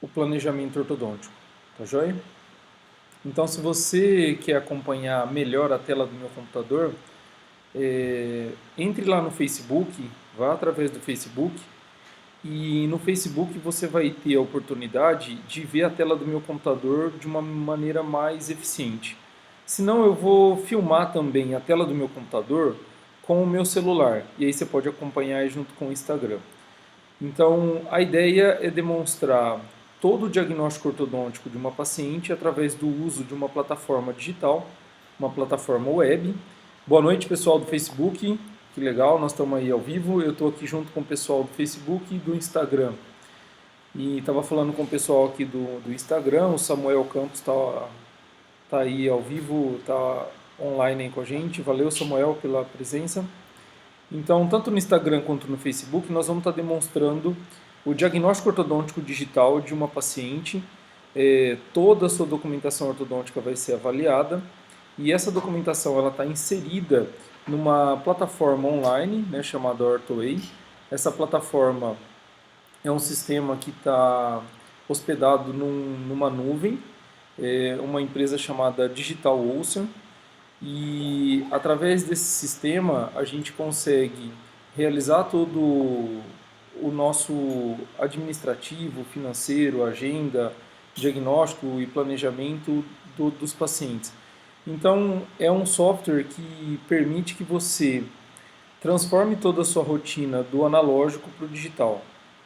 o planejamento ortodôntico, tá joia? Então, se você quer acompanhar melhor a tela do meu computador, entre lá no Facebook, vá através do Facebook, e no Facebook você vai ter a oportunidade de ver a tela do meu computador de uma maneira mais eficiente. Se não, eu vou filmar também a tela do meu computador com o meu celular, e aí você pode acompanhar junto com o Instagram. Então, a ideia é demonstrar todo o diagnóstico ortodôntico de uma paciente através do uso de uma plataforma digital, uma plataforma web. Boa noite, pessoal do Facebook. Que legal, nós estamos aí ao vivo. Eu estou aqui junto com o pessoal do Facebook e do Instagram. E estava falando com o pessoal aqui do Instagram. O Samuel Campos tá aí ao vivo, está online aí com a gente. Valeu, Samuel, pela presença. Então, tanto no Instagram quanto no Facebook, nós vamos estar demonstrando o diagnóstico ortodôntico digital de uma paciente. Toda a sua documentação ortodôntica vai ser avaliada e essa documentação ela está inserida numa plataforma online, né, chamada OrthoWay. Essa plataforma é um sistema que está hospedado numa nuvem, uma empresa chamada Digital Ocean, e através desse sistema a gente consegue realizar todo o nosso administrativo, financeiro, agenda, diagnóstico e planejamento dos pacientes. Então é um software que permite que você transforme toda a sua rotina do analógico para o digital.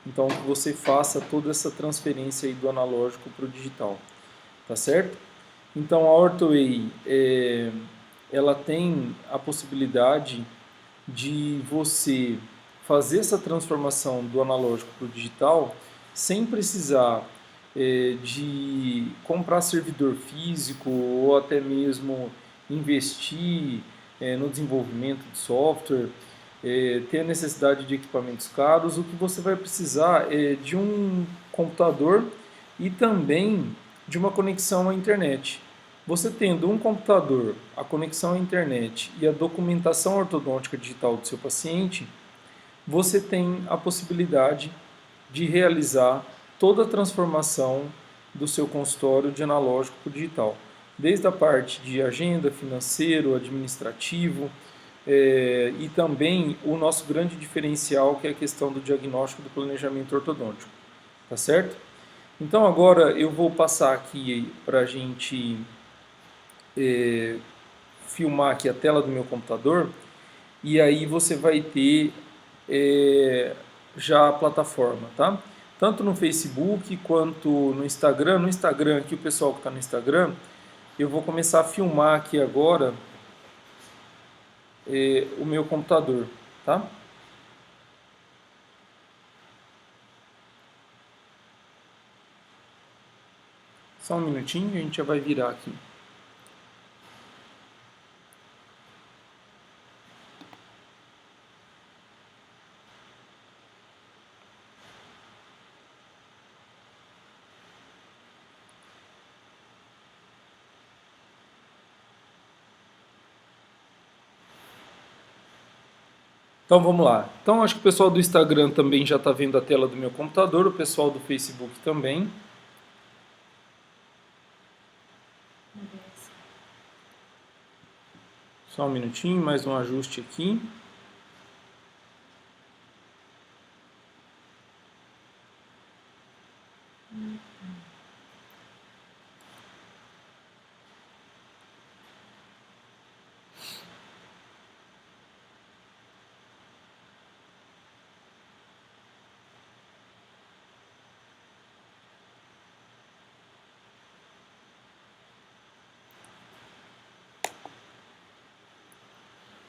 Então que você faça toda essa transferência aí do analógico para o digital, tá certo? Então a OrthoWay ela tem a possibilidade de você fazer essa transformação do analógico para o digital sem precisar de comprar servidor físico ou até mesmo investir no desenvolvimento de software, ter a necessidade de equipamentos caros. O que você vai precisar é de um computador e também de uma conexão à internet. Você tendo um computador, a conexão à internet e a documentação ortodôntica digital do seu paciente, você tem a possibilidade de realizar toda a transformação do seu consultório de analógico para o digital. Desde a parte de agenda, financeiro, administrativo, e também o nosso grande diferencial, que é a questão do diagnóstico do planejamento ortodôntico. Tá certo? Então agora eu vou passar aqui para a gente filmar aqui a tela do meu computador e aí você vai ter já a plataforma, tá? Tanto no Facebook quanto no Instagram. No Instagram, aqui o pessoal que está no Instagram, eu vou começar a filmar aqui agora o meu computador, tá? Só um minutinho, a gente já vai virar aqui. Então vamos lá. Então acho que o pessoal do Instagram também já está vendo a tela do meu computador, o pessoal do Facebook também. Só um minutinho, mais um ajuste aqui.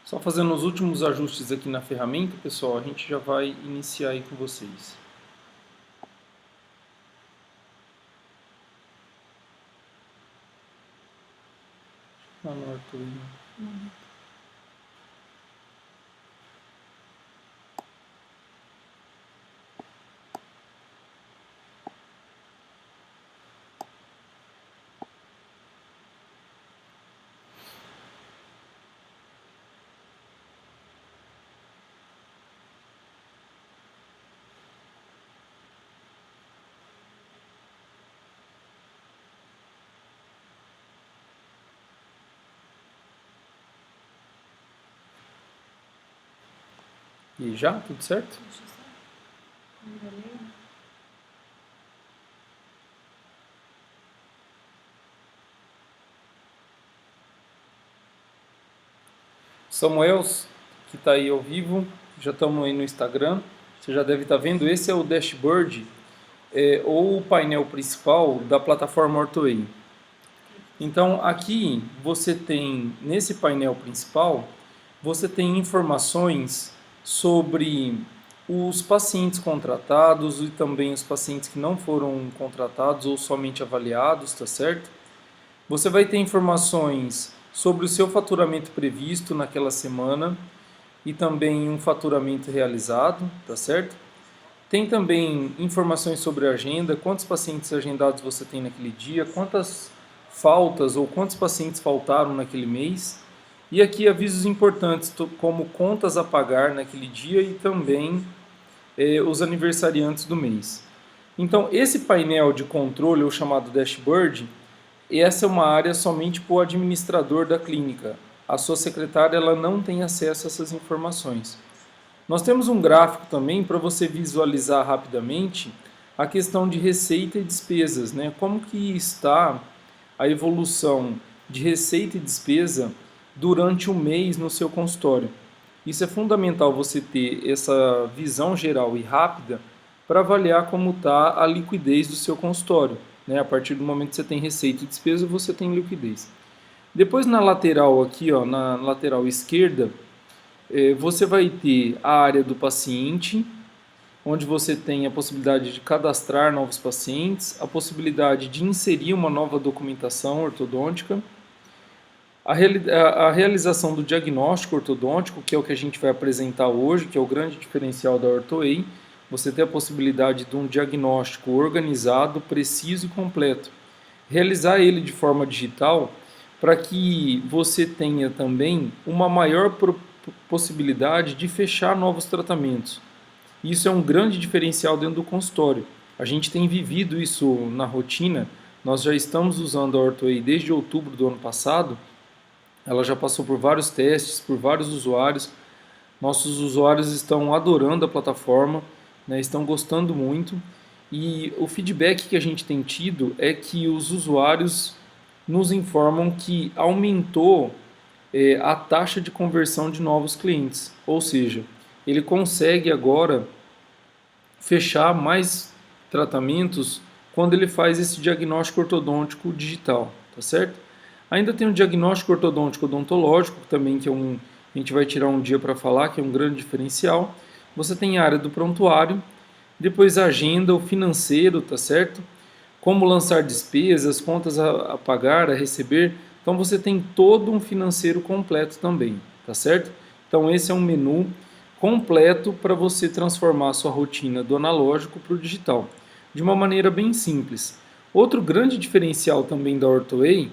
Só fazendo os últimos ajustes aqui na ferramenta, pessoal, a gente já vai iniciar aí com vocês. Anoto aí. E já? Tudo certo? Deixa eu só. Enrolei. Samuel, que está aí ao vivo, já estamos aí no Instagram. Você já deve estar vendo. Esse é o dashboard ou o painel principal da plataforma Ortoei. Então aqui você tem, nesse painel principal, você tem informações sobre os pacientes contratados e também os pacientes que não foram contratados ou somente avaliados, tá certo? Você vai ter informações sobre o seu faturamento previsto naquela semana e também um faturamento realizado, tá certo? Tem também informações sobre a agenda, quantos pacientes agendados você tem naquele dia, quantas faltas ou quantos pacientes faltaram naquele mês. E aqui avisos importantes, como contas a pagar naquele dia e também os aniversariantes do mês. Então, esse painel de controle, ou chamado dashboard, essa é uma área somente para o administrador da clínica. A sua secretária ela não tem acesso a essas informações. Nós temos um gráfico também para você visualizar rapidamente a questão de receita e despesas, né? Como que está a evolução de receita e despesa durante o mês no seu consultório. Isso é fundamental você ter essa visão geral e rápida para avaliar como está a liquidez do seu consultório, né? A partir do momento que você tem receita e despesa, você tem liquidez. Depois na lateral aqui, ó, na lateral esquerda, você vai ter a área do paciente, onde você tem a possibilidade de cadastrar novos pacientes, a possibilidade de inserir uma nova documentação ortodôntica, a realização do diagnóstico ortodôntico, que é o que a gente vai apresentar hoje, que é o grande diferencial da Ortoei. Você tem a possibilidade de um diagnóstico organizado, preciso e completo. Realizar ele de forma digital para que você tenha também uma maior possibilidade de fechar novos tratamentos. Isso é um grande diferencial dentro do consultório. A gente tem vivido isso na rotina. Nós já estamos usando a Ortoei desde outubro do ano passado. Ela já passou por vários testes, por vários usuários. Nossos usuários estão adorando a plataforma, né, estão gostando muito. E o feedback que a gente tem tido é que os usuários nos informam que aumentou a taxa de conversão de novos clientes. Ou seja, ele consegue agora fechar mais tratamentos quando ele faz esse diagnóstico ortodôntico digital, tá certo? Ainda tem o diagnóstico ortodôntico odontológico, também que a gente vai tirar um dia para falar, que é um grande diferencial. Você tem a área do prontuário, depois a agenda, o financeiro, tá certo? Como lançar despesas, contas a pagar, a receber. Então você tem todo um financeiro completo também, tá certo? Então esse é um menu completo para você transformar a sua rotina do analógico para o digital, de uma maneira bem simples. Outro grande diferencial também da Ortoei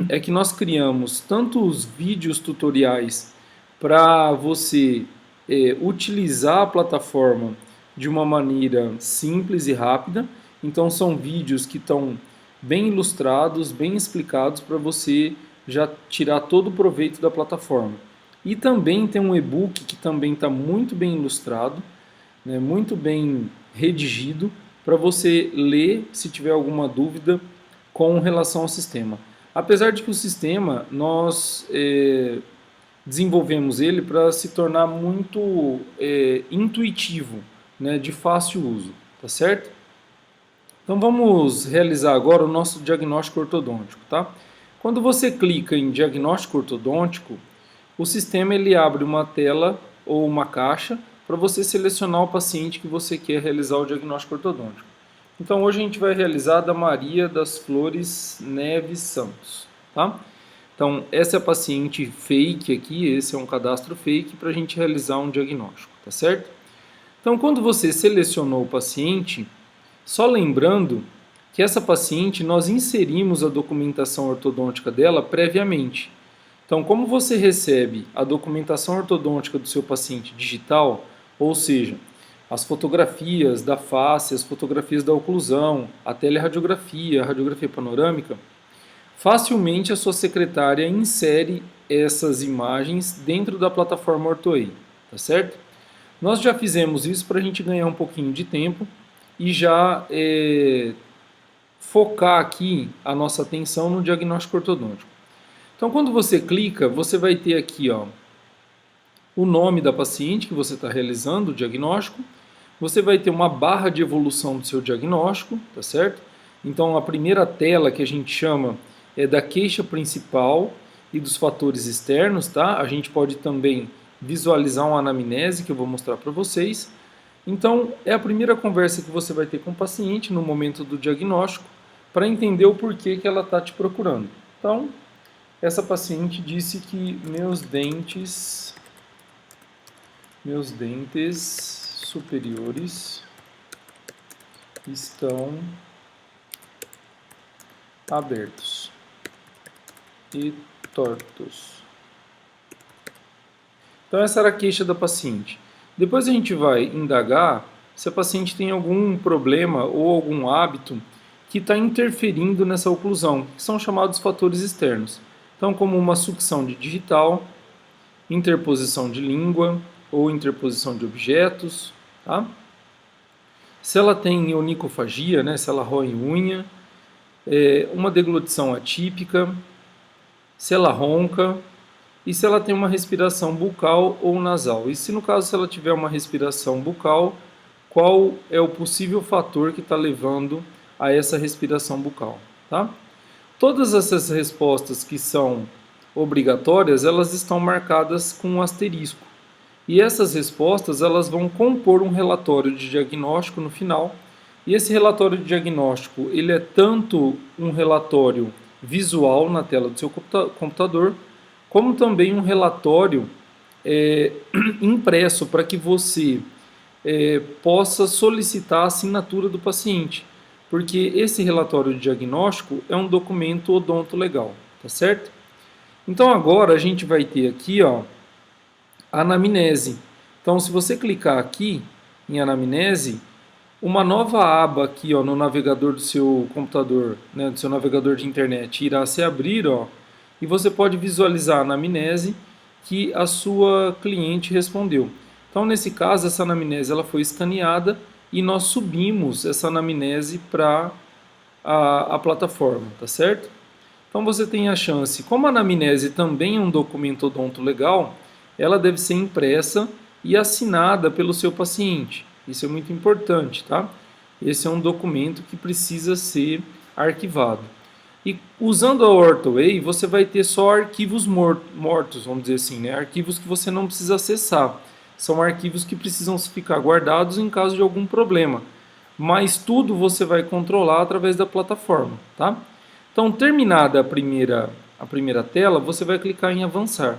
é que nós criamos tanto os vídeos tutoriais para você utilizar a plataforma de uma maneira simples e rápida. Então são vídeos que estão bem ilustrados, bem explicados para você já tirar todo o proveito da plataforma. E também tem um e-book que também está muito bem ilustrado, né, muito bem redigido, para você ler se tiver alguma dúvida com relação ao sistema. Apesar de que o sistema, nós desenvolvemos ele para se tornar muito intuitivo, né, de fácil uso, tá certo? Então vamos realizar agora o nosso diagnóstico ortodôntico, tá? Quando você clica em diagnóstico ortodôntico, o sistema ele abre uma tela ou uma caixa para você selecionar o paciente que você quer realizar o diagnóstico ortodôntico. Então hoje a gente vai realizar da Maria das Flores Neves Santos, tá? Então essa é a paciente fake aqui, esse é um cadastro fake para a gente realizar um diagnóstico, tá certo? Então quando você selecionou o paciente, só lembrando que essa paciente nós inserimos a documentação ortodôntica dela previamente. Então, como você recebe a documentação ortodôntica do seu paciente digital, ou seja, as fotografias da face, as fotografias da oclusão, a teleradiografia, a radiografia panorâmica, facilmente a sua secretária insere essas imagens dentro da plataforma Ortoei, tá certo? Nós já fizemos isso para a gente ganhar um pouquinho de tempo e já focar aqui a nossa atenção no diagnóstico ortodôntico. Então, quando você clica, você vai ter aqui, ó, o nome da paciente que você está realizando o diagnóstico. Você vai ter uma barra de evolução do seu diagnóstico, tá certo? Então, a primeira tela que a gente chama é da queixa principal e dos fatores externos, tá? A gente pode também visualizar uma anamnese que eu vou mostrar para vocês. Então, é a primeira conversa que você vai ter com o paciente no momento do diagnóstico para entender o porquê que ela está te procurando. Então, essa paciente disse que meus dentes superiores estão abertos e tortos. Então essa era a queixa da paciente. Depois a gente vai indagar se a paciente tem algum problema ou algum hábito que está interferindo nessa oclusão, que são chamados fatores externos. Então, como uma sucção de digital, interposição de língua ou interposição de objetos, tá? Se ela tem onicofagia, né, se ela rói unha, uma deglutição atípica, se ela ronca e se ela tem uma respiração bucal ou nasal. E se no caso se ela tiver uma respiração bucal, qual é o possível fator que está levando a essa respiração bucal, tá? Todas essas respostas que são obrigatórias, elas estão marcadas com um asterisco. E essas respostas elas vão compor um relatório de diagnóstico no final. E esse relatório de diagnóstico ele é tanto um relatório visual na tela do seu computador, como também um relatório impresso para que você possa solicitar a assinatura do paciente. Porque esse relatório de diagnóstico é um documento odontolegal, tá certo? Então agora a gente vai ter aqui, ó, a anamnese. Então, se você clicar aqui em anamnese, uma nova aba aqui, ó, no navegador do seu computador, né, do seu navegador de internet, irá se abrir, ó, e você pode visualizar a anamnese que a sua cliente respondeu. Então, nesse caso, essa anamnese ela foi escaneada e nós subimos essa anamnese para a plataforma, tá certo? Então, você tem a chance, como a anamnese também é um documento odontolegal, ela deve ser impressa e assinada pelo seu paciente. Isso é muito importante, tá? Esse é um documento que precisa ser arquivado. E usando a OrthoWay, você vai ter só arquivos mortos, vamos dizer assim, né? Arquivos que você não precisa acessar. São arquivos que precisam ficar guardados em caso de algum problema. Mas tudo você vai controlar através da plataforma, tá? Então, terminada a primeira tela, você vai clicar em avançar.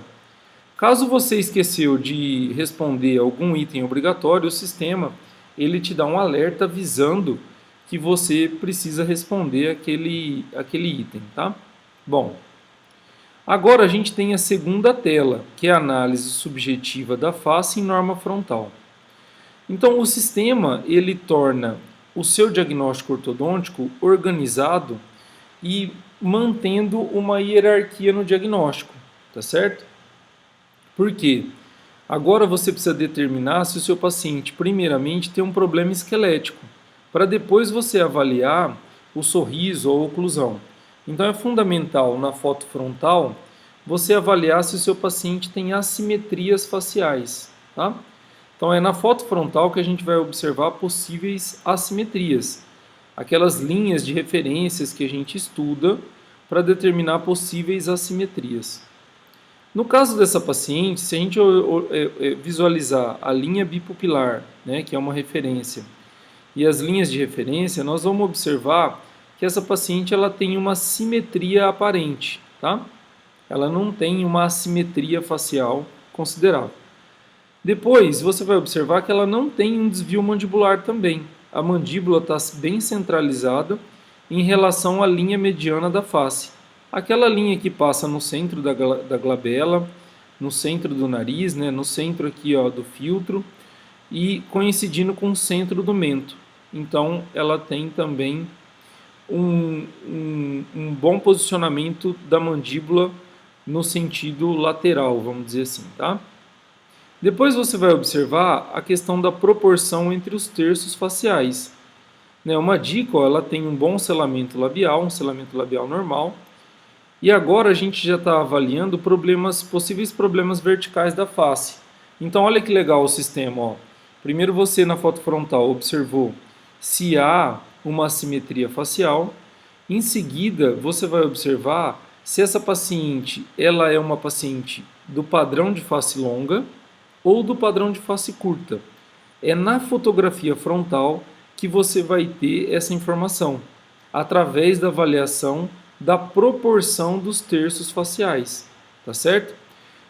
Caso você esqueceu de responder algum item obrigatório, o sistema ele te dá um alerta avisando que você precisa responder aquele item, tá? Bom, agora a gente tem a segunda tela, que é a análise subjetiva da face em norma frontal. Então o sistema ele torna o seu diagnóstico ortodôntico organizado e mantendo uma hierarquia no diagnóstico, tá certo? Por quê? Agora você precisa determinar se o seu paciente, primeiramente, tem um problema esquelético, para depois você avaliar o sorriso ou a oclusão. Então é fundamental na foto frontal você avaliar se o seu paciente tem assimetrias faciais, tá? Então é na foto frontal que a gente vai observar possíveis assimetrias, aquelas linhas de referências que a gente estuda para determinar possíveis assimetrias. No caso dessa paciente, se a gente visualizar a linha bipupilar, né, que é uma referência, e as linhas de referência, nós vamos observar que essa paciente ela tem uma simetria aparente, tá? Ela não tem uma assimetria facial considerável. Depois, você vai observar que ela não tem um desvio mandibular também. A mandíbula está bem centralizada em relação à linha mediana da face. Aquela linha que passa no centro da glabela, no centro do nariz, né, no centro aqui, ó, do filtro e coincidindo com o centro do mento. Então, ela tem também um bom posicionamento da mandíbula no sentido lateral, vamos dizer assim, tá? Depois você vai observar a questão da proporção entre os terços faciais. Né? Uma dica, ó, ela tem um bom selamento labial, um selamento labial normal. E agora a gente já está avaliando possíveis problemas verticais da face. Então olha que legal o sistema. Ó. Primeiro você na foto frontal observou se há uma assimetria facial. Em seguida você vai observar se essa paciente ela é uma paciente do padrão de face longa ou do padrão de face curta. É na fotografia frontal que você vai ter essa informação, através da avaliação da proporção dos terços faciais, tá certo?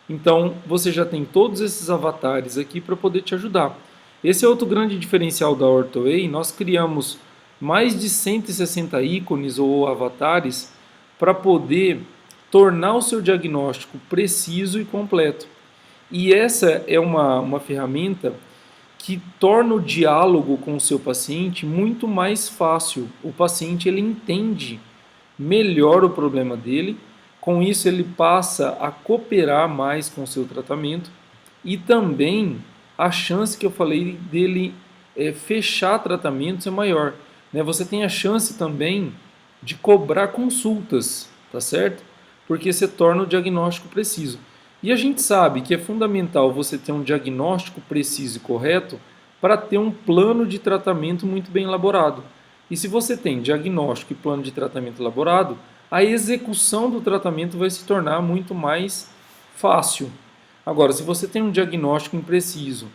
Então, você já tem todos esses avatares aqui para poder te ajudar. Esse é outro grande diferencial da OrthoWay. Nós criamos mais de 160 ícones ou avatares para poder tornar o seu diagnóstico preciso e completo. E essa é uma ferramenta que torna o diálogo com o seu paciente muito mais fácil. O paciente ele entende melhor o problema dele, com isso ele passa a cooperar mais com o seu tratamento e também a chance que eu falei dele fechar tratamentos é maior. Né? Você tem a chance também de cobrar consultas, tá certo? Porque você torna o diagnóstico preciso. E a gente sabe que é fundamental você ter um diagnóstico preciso e correto para ter um plano de tratamento muito bem elaborado. E se você tem diagnóstico e plano de tratamento elaborado, a execução do tratamento vai se tornar muito mais fácil. Agora, se você tem um diagnóstico impreciso,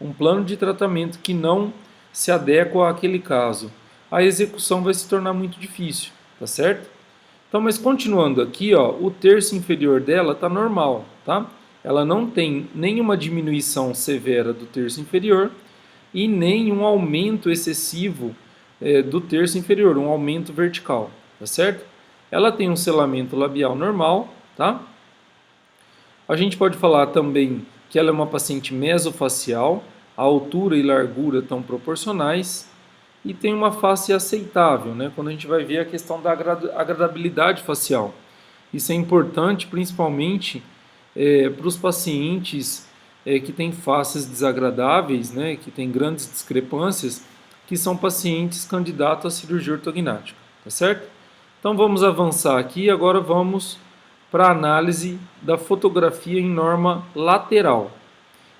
um plano de tratamento que não se adequa àquele caso, a execução vai se tornar muito difícil, tá certo? Então, mas continuando aqui, ó, o terço inferior dela está normal, tá? Ela não tem nenhuma diminuição severa do terço inferior e nem um aumento excessivo do terço inferior, um aumento vertical, tá certo? Ela tem um selamento labial normal, tá? A gente pode falar também que ela é uma paciente mesofacial, a altura e largura estão proporcionais e tem uma face aceitável, né? Quando a gente vai ver a questão da agradabilidade facial. Isso é importante principalmente para os pacientes que têm faces desagradáveis, né? Que têm grandes discrepâncias, que são pacientes candidatos à cirurgia ortognática, tá certo? Então vamos avançar aqui, agora vamos para a análise da fotografia em norma lateral.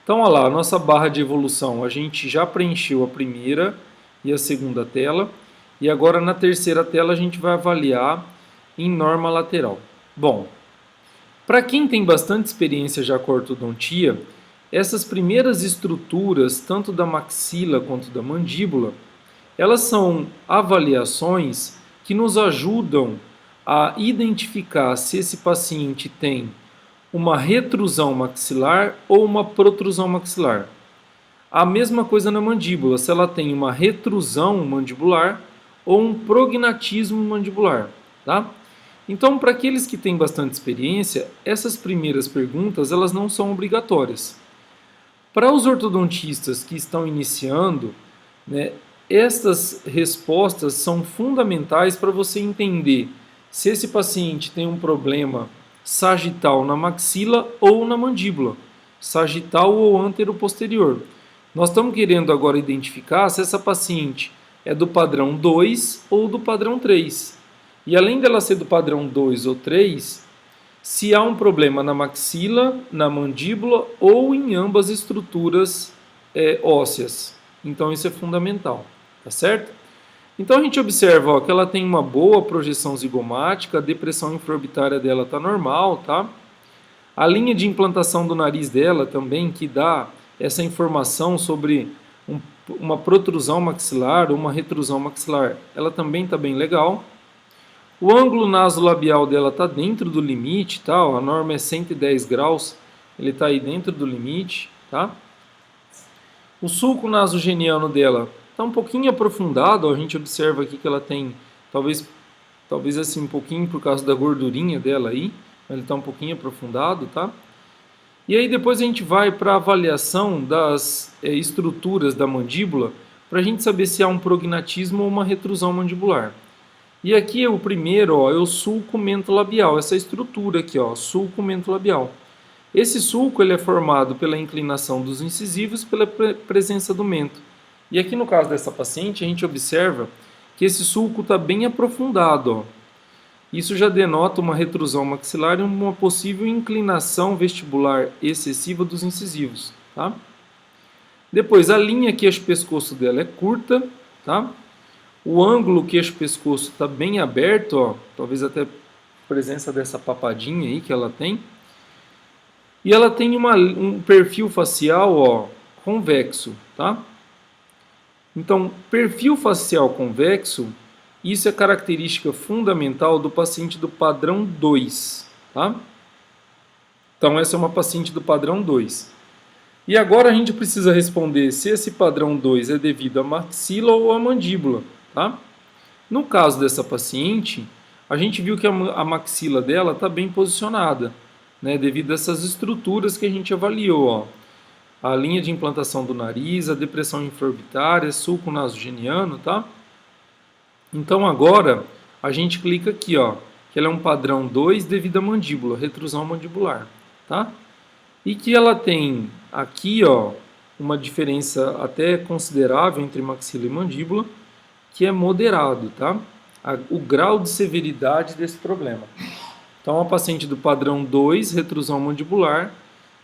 Então, olha lá, a nossa barra de evolução, a gente já preencheu a primeira e a segunda tela, e agora na terceira tela a gente vai avaliar em norma lateral. Bom, para quem tem bastante experiência já com a ortodontia, essas primeiras estruturas, tanto da maxila quanto da mandíbula, elas são avaliações que nos ajudam a identificar se esse paciente tem uma retrusão maxilar ou uma protrusão maxilar. A mesma coisa na mandíbula, se ela tem uma retrusão mandibular ou um prognatismo mandibular, tá? Então, para aqueles que têm bastante experiência, essas primeiras perguntas elas não são obrigatórias. Para os ortodontistas que estão iniciando, né, estas respostas são fundamentais para você entender se esse paciente tem um problema sagital na maxila ou na mandíbula, sagital ou anteroposterior. Nós estamos querendo agora identificar se essa paciente é do padrão 2 ou do padrão 3. E além dela ser do padrão 2 ou 3, se há um problema na maxila, na mandíbula ou em ambas estruturas ósseas. Então isso é fundamental, tá certo? Então a gente observa ó, que ela tem uma boa projeção zigomática, a depressão infraorbitária dela está normal, tá? A linha de implantação do nariz dela também, que dá essa informação sobre uma protrusão maxilar ou uma retrusão maxilar, ela também está bem legal. O ângulo nasolabial dela está dentro do limite, tá? A norma é 110 graus, ele está aí dentro do limite, tá? O sulco nasogeniano dela está um pouquinho aprofundado, ó, a gente observa aqui que ela tem, talvez assim um pouquinho por causa da gordurinha dela aí, ele está um pouquinho aprofundado, tá? E aí depois a gente vai para a avaliação das estruturas da mandíbula, para a gente saber se há um prognatismo ou uma retrusão mandibular. E aqui o primeiro ó, é o sulco mentolabial, essa estrutura aqui, ó, sulco mentolabial. Esse sulco ele é formado pela inclinação dos incisivos pela presença do mento. E aqui no caso dessa paciente, a gente observa que esse sulco está bem aprofundado. Ó. Isso já denota uma retrusão maxilar e uma possível inclinação vestibular excessiva dos incisivos. Tá? Depois, a linha queixo-pescoço dela é curta. Tá? O ângulo queixo-pescoço está bem aberto, ó, talvez até a presença dessa papadinha aí que ela tem. E ela tem um perfil facial, ó, convexo, tá? Então, perfil facial convexo, isso é característica fundamental do paciente do padrão 2, tá? Então, essa é uma paciente do padrão 2. E agora a gente precisa responder se esse padrão 2 é devido à maxila ou à mandíbula, tá? No caso dessa paciente, a gente viu que a maxila dela está bem posicionada, né, devido a essas estruturas que a gente avaliou, ó. A linha de implantação do nariz, a depressão infraorbitária, sulco nasogeniano, tá? Então agora a gente clica aqui, ó, que ela é um padrão 2 devido à mandíbula, retrusão mandibular, tá? E que ela tem aqui, ó, uma diferença até considerável entre maxila e mandíbula, que é moderado, tá? O grau de severidade desse problema. Então, uma paciente do padrão 2, retrusão mandibular,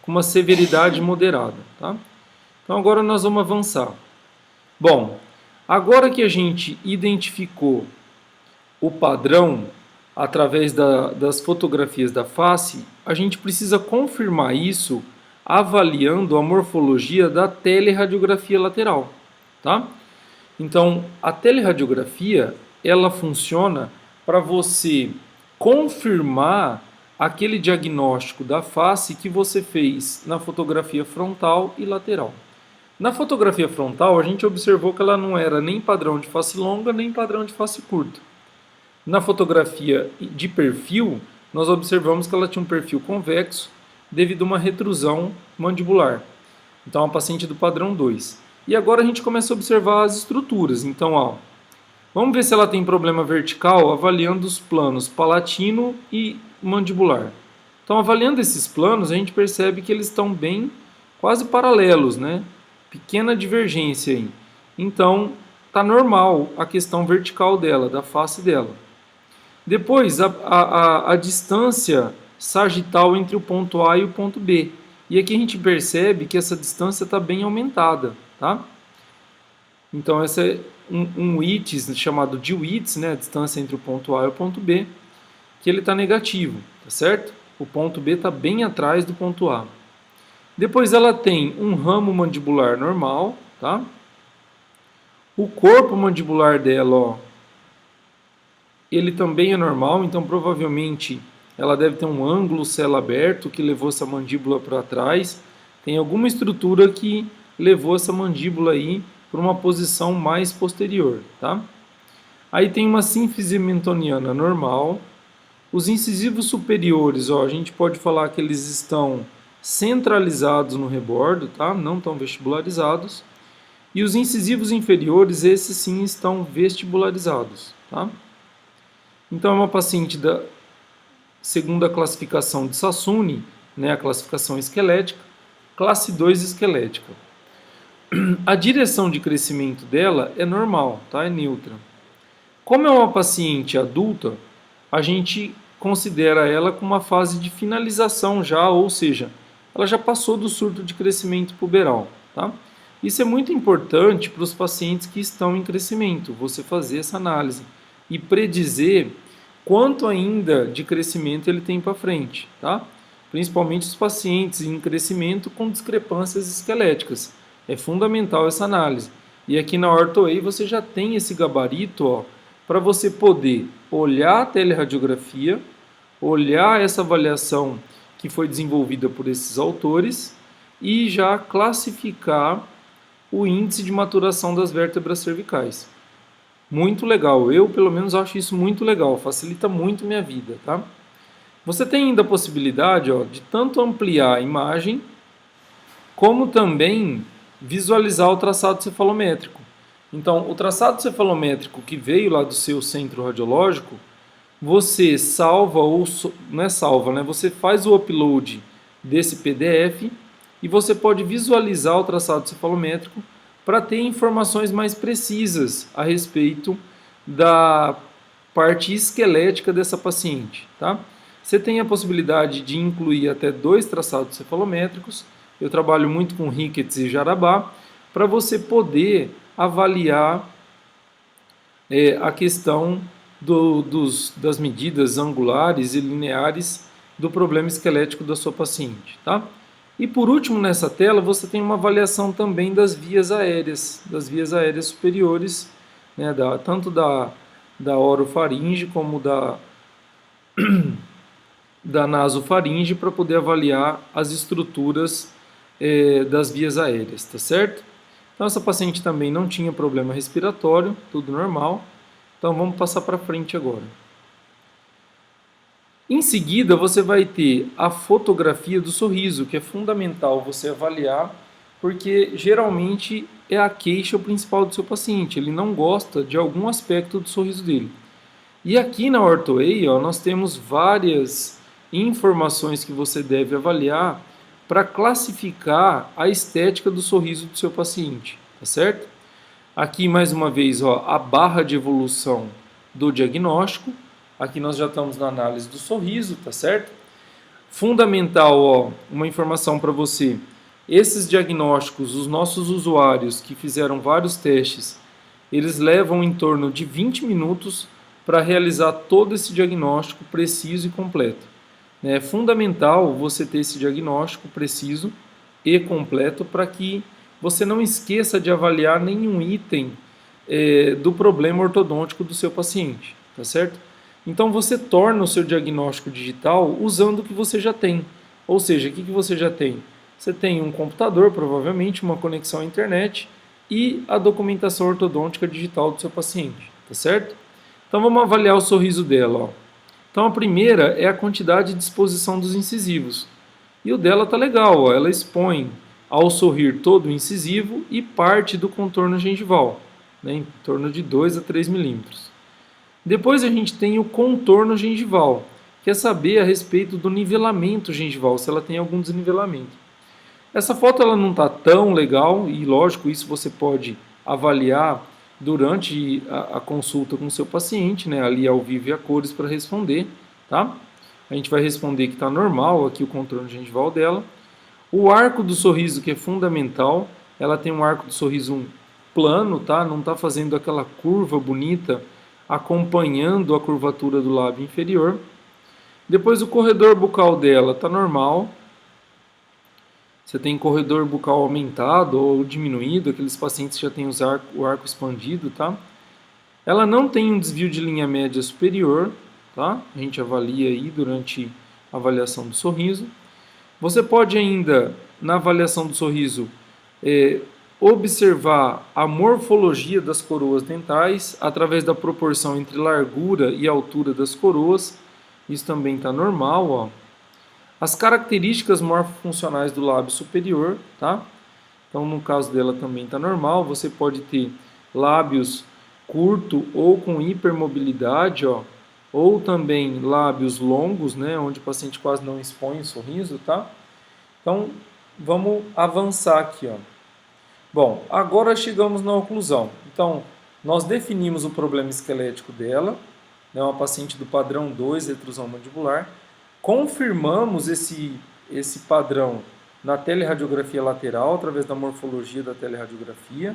com uma severidade moderada. Tá? Então, agora nós vamos avançar. Bom, agora que a gente identificou o padrão através das fotografias da face, a gente precisa confirmar isso avaliando a morfologia da teleradiografia lateral. Tá? Então, a teleradiografia, ela funciona para você confirmar aquele diagnóstico da face que você fez na fotografia frontal e lateral. Na fotografia frontal, a gente observou que ela não era nem padrão de face longa, nem padrão de face curta. Na fotografia de perfil, nós observamos que ela tinha um perfil convexo devido a uma retrusão mandibular. Então, é uma paciente do padrão 2. E agora a gente começa a observar as estruturas. Então, ó, vamos ver se ela tem problema vertical avaliando os planos palatino e mandibular. Então, avaliando esses planos, a gente percebe que eles estão bem quase paralelos, né? Pequena divergência aí. Então, está normal a questão vertical dela, da face dela. Depois, a distância sagital entre o ponto A e o ponto B. E aqui a gente percebe que essa distância está bem aumentada, tá? Então, essa é um ITS chamado de WITS, né, a distância entre o ponto A e o ponto B, que ele está negativo, tá certo? O ponto B está bem atrás do ponto A. Depois ela tem um ramo mandibular normal, tá? O corpo mandibular dela, ó, ele também é normal, então provavelmente ela deve ter um ângulo cela aberto que levou essa mandíbula para trás. Tem alguma estrutura que levou essa mandíbula aí para uma posição mais posterior, tá? Aí tem uma sínfise mentoniana normal. Os incisivos superiores, ó, a gente pode falar que eles estão centralizados no rebordo, tá? Não estão vestibularizados. E os incisivos inferiores, esses sim estão vestibularizados, tá? Então é uma paciente da segunda classificação de Sassoon, né, a classificação esquelética, classe 2 esquelética. A direção de crescimento dela é normal, tá? É neutra. Como é uma paciente adulta, a gente considera ela com uma fase de finalização já, ou seja, ela já passou do surto de crescimento puberal, tá? Isso é muito importante para os pacientes que estão em crescimento, você fazer essa análise e predizer quanto ainda de crescimento ele tem para frente, tá? Principalmente os pacientes em crescimento com discrepâncias esqueléticas. É fundamental essa análise. E aqui na OrthoA você já tem esse gabarito, ó, para você poder olhar a teleradiografia, olhar essa avaliação que foi desenvolvida por esses autores e já classificar o índice de maturação das vértebras cervicais. Muito legal, eu pelo menos acho isso muito legal, facilita muito minha vida, tá? Você tem ainda a possibilidade, ó, de tanto ampliar a imagem, como também visualizar o traçado cefalométrico. Então, o traçado cefalométrico que veio lá do seu centro radiológico, você salva, ou não é salva, né? Você faz o upload desse PDF e você pode visualizar o traçado cefalométrico para ter informações mais precisas a respeito da parte esquelética dessa paciente, tá? Você tem a possibilidade de incluir até 2 traçados cefalométricos. Eu trabalho muito com Ricketts e Jarabá para você poder avaliar a questão das medidas angulares e lineares do problema esquelético da sua paciente, tá? E por último, nessa tela, você tem uma avaliação também das vias aéreas superiores, né, tanto da orofaringe como da nasofaringe, para poder avaliar as estruturas das vias aéreas, tá certo? Então essa paciente também não tinha problema respiratório, tudo normal. Então vamos passar para frente agora. Em seguida, você vai ter a fotografia do sorriso, que é fundamental você avaliar, porque geralmente é a queixa principal do seu paciente. Ele não gosta de algum aspecto do sorriso dele. E aqui na OrthoWay, nós temos várias informações que você deve avaliar para classificar a estética do sorriso do seu paciente, tá certo? Aqui, mais uma vez, a barra de evolução do diagnóstico. Aqui nós já estamos na análise do sorriso, tá certo? Fundamental, uma informação para você. Esses diagnósticos, os nossos usuários que fizeram vários testes, eles levam em torno de 20 minutos para realizar todo esse diagnóstico preciso e completo. É fundamental você ter esse diagnóstico preciso e completo para que você não esqueça de avaliar nenhum item do problema ortodôntico do seu paciente, tá certo? Então você torna o seu diagnóstico digital usando o que você já tem. Ou seja, o que você já tem? Você tem um computador, provavelmente, uma conexão à internet e a documentação ortodôntica digital do seu paciente, tá certo? Então vamos avaliar o sorriso dela. Então a primeira é a quantidade de exposição dos incisivos. E o dela tá legal, ela expõe ao sorrir todo o incisivo e parte do contorno gengival, né, em torno de 2 a 3 milímetros. Depois a gente tem o contorno gengival, que é saber a respeito do nivelamento gengival, se ela tem algum desnivelamento. Essa foto ela não está tão legal e, lógico, isso você pode avaliar durante a consulta com o seu paciente, né, ali ao vivo e a cores para responder, tá? A gente vai responder que está normal aqui o contorno gengival dela. O arco do sorriso, que é fundamental, ela tem um arco do sorriso plano, tá? Não está fazendo aquela curva bonita acompanhando a curvatura do lábio inferior. Depois o corredor bucal dela está normal. Você tem corredor bucal aumentado ou diminuído, aqueles pacientes que já têm o arco expandido, tá? Ela não tem um desvio de linha média superior, tá? A gente avalia aí durante a avaliação do sorriso. Você pode ainda, na avaliação do sorriso, observar a morfologia das coroas dentais através da proporção entre largura e altura das coroas. Isso também está normal, ó. As características morfofuncionais do lábio superior, tá? Então, no caso dela também está normal. Você pode ter lábios curto ou com hipermobilidade, ó, ou também lábios longos, né, onde o paciente quase não expõe o sorriso, tá? Então, vamos avançar aqui, ó. Bom, agora chegamos na oclusão. Então, nós definimos o problema esquelético dela, né, uma paciente do padrão 2, retrusão mandibular. Confirmamos esse padrão na teleradiografia lateral, através da morfologia da teleradiografia.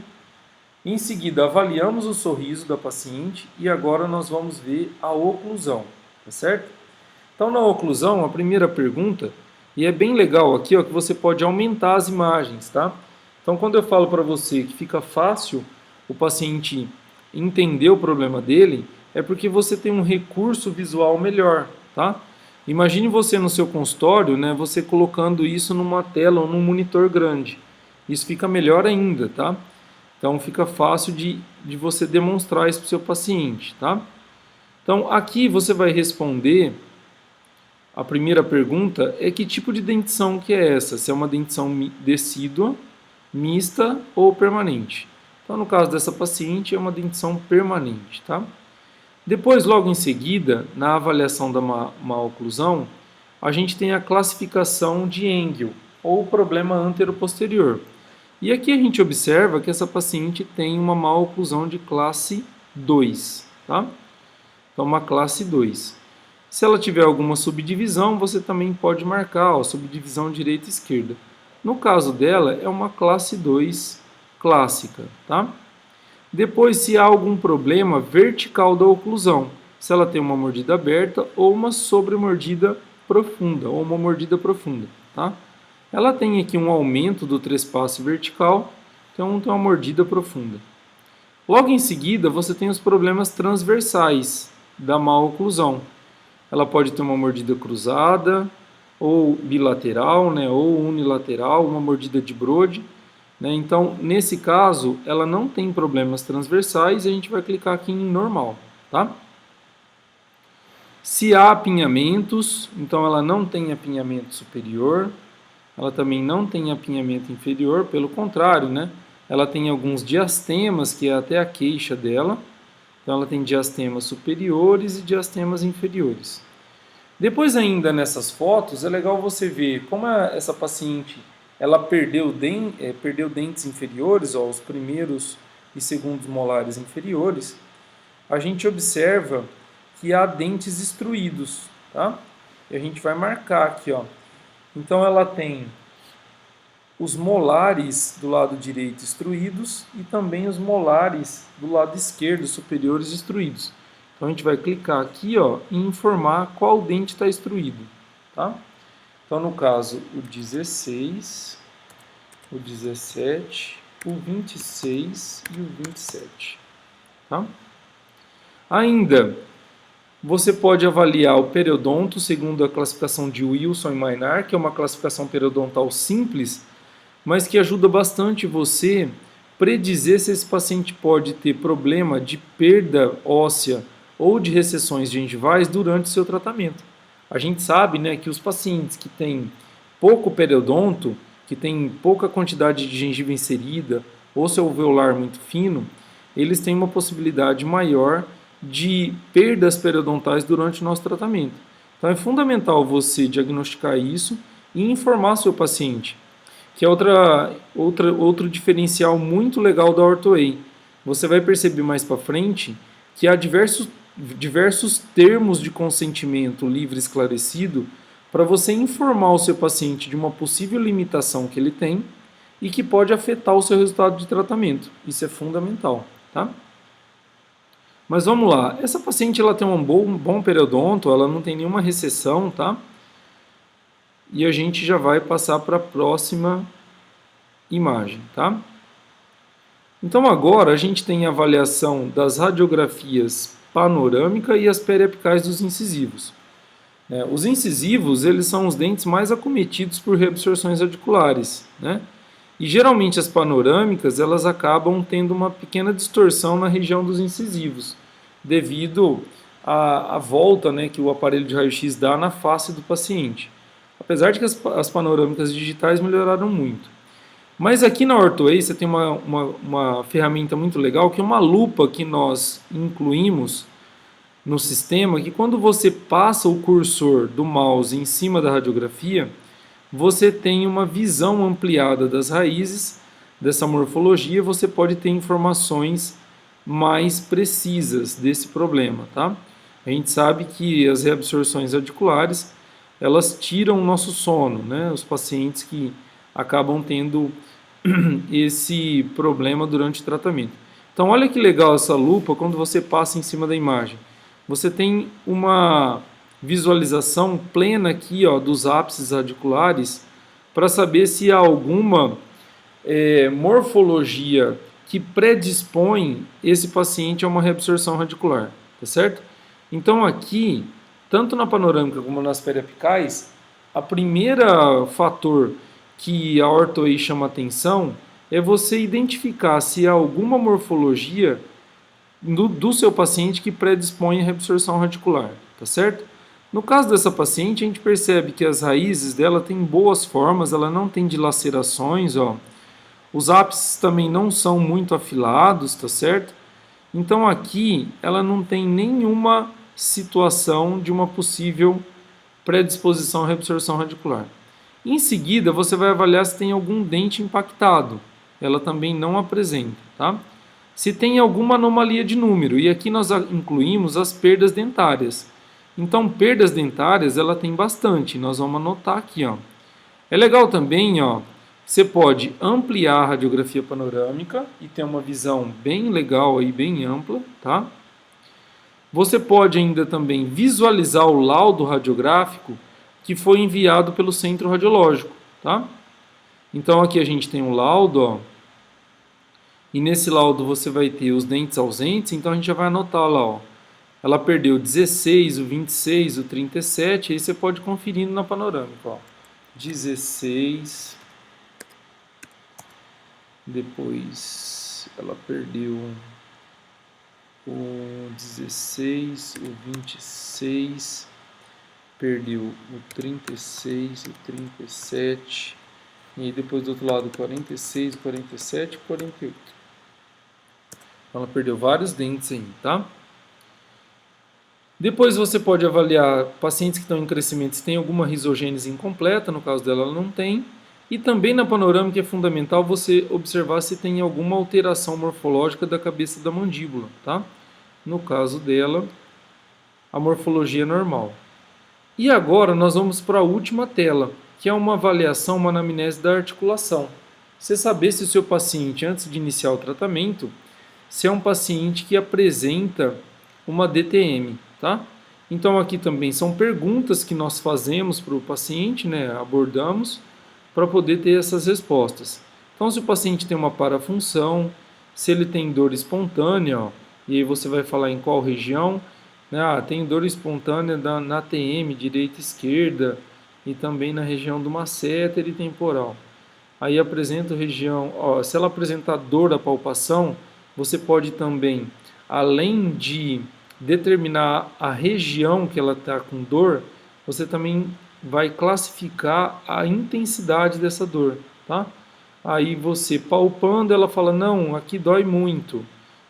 Em seguida, avaliamos o sorriso da paciente e agora nós vamos ver a oclusão, tá certo? Então, na oclusão, a primeira pergunta, e é bem legal aqui, ó, que você pode aumentar as imagens, tá? Então, quando eu falo para você que fica fácil o paciente entender o problema dele, é porque você tem um recurso visual melhor, tá? Imagine você no seu consultório, né, você colocando isso numa tela ou num monitor grande. Isso fica melhor ainda, tá? Então fica fácil de você demonstrar isso para o seu paciente, tá? Então aqui você vai responder, a primeira pergunta é que tipo de dentição que é essa? Se é uma dentição decídua, mista ou permanente. Então no caso dessa paciente é uma dentição permanente, tá? Depois, logo em seguida, na avaliação da maloclusão, a gente tem a classificação de Engel, ou problema anteroposterior. E aqui a gente observa que essa paciente tem uma maloclusão de classe 2, tá? Então, uma classe 2. Se ela tiver alguma subdivisão, você também pode marcar, ó, subdivisão direita e esquerda. No caso dela, é uma classe 2 clássica, tá? Depois, se há algum problema vertical da oclusão, se ela tem uma mordida aberta ou uma sobremordida profunda, ou uma mordida profunda, tá? Ela tem aqui um aumento do trespasse vertical, então tem uma mordida profunda. Logo em seguida, você tem os problemas transversais da maloclusão. Ela pode ter uma mordida cruzada, ou bilateral, né, ou unilateral, uma mordida de Brode. Né? Então, nesse caso, ela não tem problemas transversais e a gente vai clicar aqui em normal. Tá? Se há apinhamentos, então ela não tem apinhamento superior, ela também não tem apinhamento inferior, pelo contrário, né? Ela tem alguns diastemas, que é até a queixa dela. Então ela tem diastemas superiores e diastemas inferiores. Depois ainda nessas fotos, é legal você ver como essa paciente ela perdeu dentes inferiores, ó, os primeiros e segundos molares inferiores. A gente observa que há dentes extruídos, tá? E a gente vai marcar aqui, ó. Então ela tem os molares do lado direito extruídos e também os molares do lado esquerdo superiores extruídos. Então a gente vai clicar aqui, ó, e informar qual dente está extruído, tá? Então no caso o 16, o 17, o 26 e o 27, tá? Ainda você pode avaliar o periodonto segundo a classificação de Wilson e Maynard, que é uma classificação periodontal simples, mas que ajuda bastante você predizer se esse paciente pode ter problema de perda óssea ou de recessões gengivais durante o seu tratamento. A gente sabe, né, que os pacientes que têm pouco periodonto, que têm pouca quantidade de gengiva inserida ou seu alveolar muito fino, eles têm uma possibilidade maior de perdas periodontais durante o nosso tratamento. Então é fundamental você diagnosticar isso e informar seu paciente, que é outro diferencial muito legal da OrthoWay. Você vai perceber mais para frente que há diversos termos de consentimento livre e esclarecido para você informar o seu paciente de uma possível limitação que ele tem e que pode afetar o seu resultado de tratamento. Isso é fundamental, tá? Mas vamos lá, essa paciente ela tem um bom periodonto, ela não tem nenhuma recessão, tá? E a gente já vai passar para a próxima imagem, tá? Então agora a gente tem a avaliação das radiografias panorâmica e as periapicais dos incisivos. Os incisivos, eles são os dentes mais acometidos por reabsorções radiculares, né? E geralmente as panorâmicas, elas acabam tendo uma pequena distorção na região dos incisivos, devido à volta, né, que o aparelho de raio-x dá na face do paciente. Apesar de que as panorâmicas digitais melhoraram muito. Mas aqui na OrthoWay você tem uma ferramenta muito legal, que é uma lupa que nós incluímos no sistema, que quando você passa o cursor do mouse em cima da radiografia, você tem uma visão ampliada das raízes dessa morfologia, você pode ter informações mais precisas desse problema, tá? A gente sabe que as reabsorções radiculares, elas tiram o nosso sono, né? Os pacientes que acabam tendo esse problema durante o tratamento. Então, olha que legal essa lupa quando você passa em cima da imagem. Você tem uma visualização plena aqui, ó, dos ápices radiculares para saber se há alguma morfologia que predispõe esse paciente a uma reabsorção radicular, tá certo? Então aqui, tanto na panorâmica como nas periapicais, a primeira fator que a OrthoWay chama atenção é você identificar se há alguma morfologia do seu paciente que predispõe à reabsorção radicular, tá certo? No caso dessa paciente, a gente percebe que as raízes dela têm boas formas, ela não tem dilacerações, ó. Os ápices também não são muito afilados, tá certo? Então aqui ela não tem nenhuma situação de uma possível predisposição à reabsorção radicular. Em seguida, você vai avaliar se tem algum dente impactado. Ela também não apresenta, tá? Se tem alguma anomalia de número, e aqui nós incluímos as perdas dentárias. Então, perdas dentárias, ela tem bastante, nós vamos anotar aqui, ó. É legal também, ó, você pode ampliar a radiografia panorâmica e ter uma visão bem legal aí, bem ampla, tá? Você pode ainda também visualizar o laudo radiográfico que foi enviado pelo centro radiológico, tá? Então aqui a gente tem um laudo, ó, e nesse laudo você vai ter os dentes ausentes, então a gente já vai anotar lá, ó. Ela perdeu 16, o 26, o 37, aí você pode conferir na panorâmica, ó. 16, depois ela perdeu o 16, o 26, perdeu o 36, o 37, e aí depois do outro lado 46, 47 e 48. Ela perdeu vários dentes aí, tá? Depois você pode avaliar pacientes que estão em crescimento se tem alguma risogênese incompleta, no caso dela ela não tem. E também na panorâmica é fundamental você observar se tem alguma alteração morfológica da cabeça da mandíbula, tá? No caso dela, a morfologia é normal. E agora nós vamos para a última tela, que é uma avaliação, uma anamnese da articulação. Você saber se o seu paciente, antes de iniciar o tratamento, se é um paciente que apresenta uma DTM, tá? Então aqui também são perguntas que nós fazemos para o paciente, né? Abordamos para poder ter essas respostas. Então se o paciente tem uma parafunção, se ele tem dor espontânea, ó, e aí você vai falar em qual região, né? Tem dor espontânea na TM, direita e esquerda, e também na região do masseter e temporal. Aí apresenta a região, ó, se ela apresentar dor da palpação, você pode também, além de determinar a região que ela está com dor, você também vai classificar a intensidade dessa dor, tá? Aí você palpando, ela fala, não, aqui dói muito.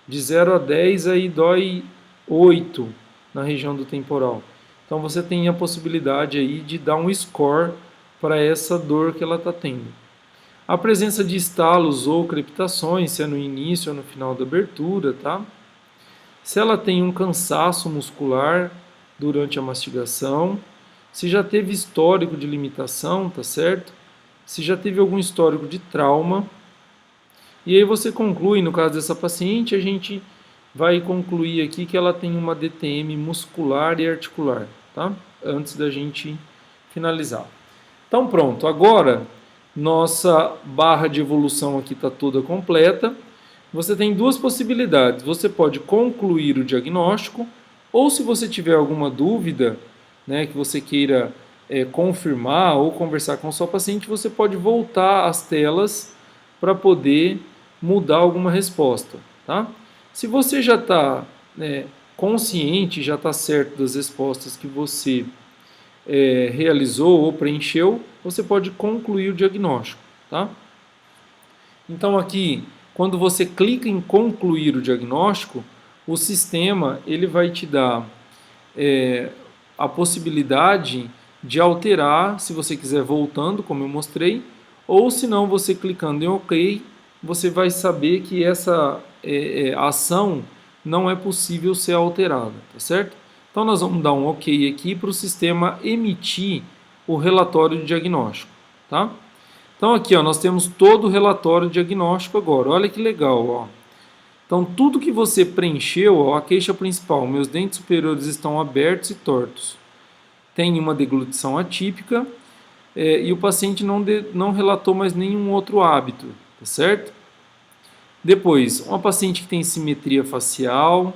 De 0 a 10, aí dói 8 na região do temporal. Então você tem a possibilidade aí de dar um score para essa dor que ela está tendo. A presença de estalos ou crepitações, se é no início ou no final da abertura, tá? Se ela tem um cansaço muscular durante a mastigação, se já teve histórico de limitação, tá certo? Se já teve algum histórico de trauma. E aí você conclui, no caso dessa paciente, a gente vai concluir aqui que ela tem uma DTM muscular e articular, tá? Antes da gente finalizar. Então pronto, agora nossa barra de evolução aqui está toda completa. Você tem duas possibilidades. Você pode concluir o diagnóstico, ou se você tiver alguma dúvida, né, que você queira confirmar ou conversar com o seu paciente, você pode voltar às telas para poder mudar alguma resposta, tá? Se você já está consciente, já está certo das respostas que você realizou ou preencheu, você pode concluir o diagnóstico, tá? Então aqui, quando você clica em concluir o diagnóstico, o sistema ele vai te dar a possibilidade de alterar, se você quiser voltando, como eu mostrei, ou se não, você clicando em OK, você vai saber que essa ação não é possível ser alterada, tá certo? Então nós vamos dar um OK aqui para o sistema emitir o relatório de diagnóstico, tá? Então aqui, ó, nós temos todo o relatório diagnóstico agora. Olha que legal, ó. Então tudo que você preencheu, ó, a queixa principal, meus dentes superiores estão abertos e tortos. Tem uma deglutição atípica e o paciente não relatou mais nenhum outro hábito, tá certo? Depois, uma paciente que tem simetria facial,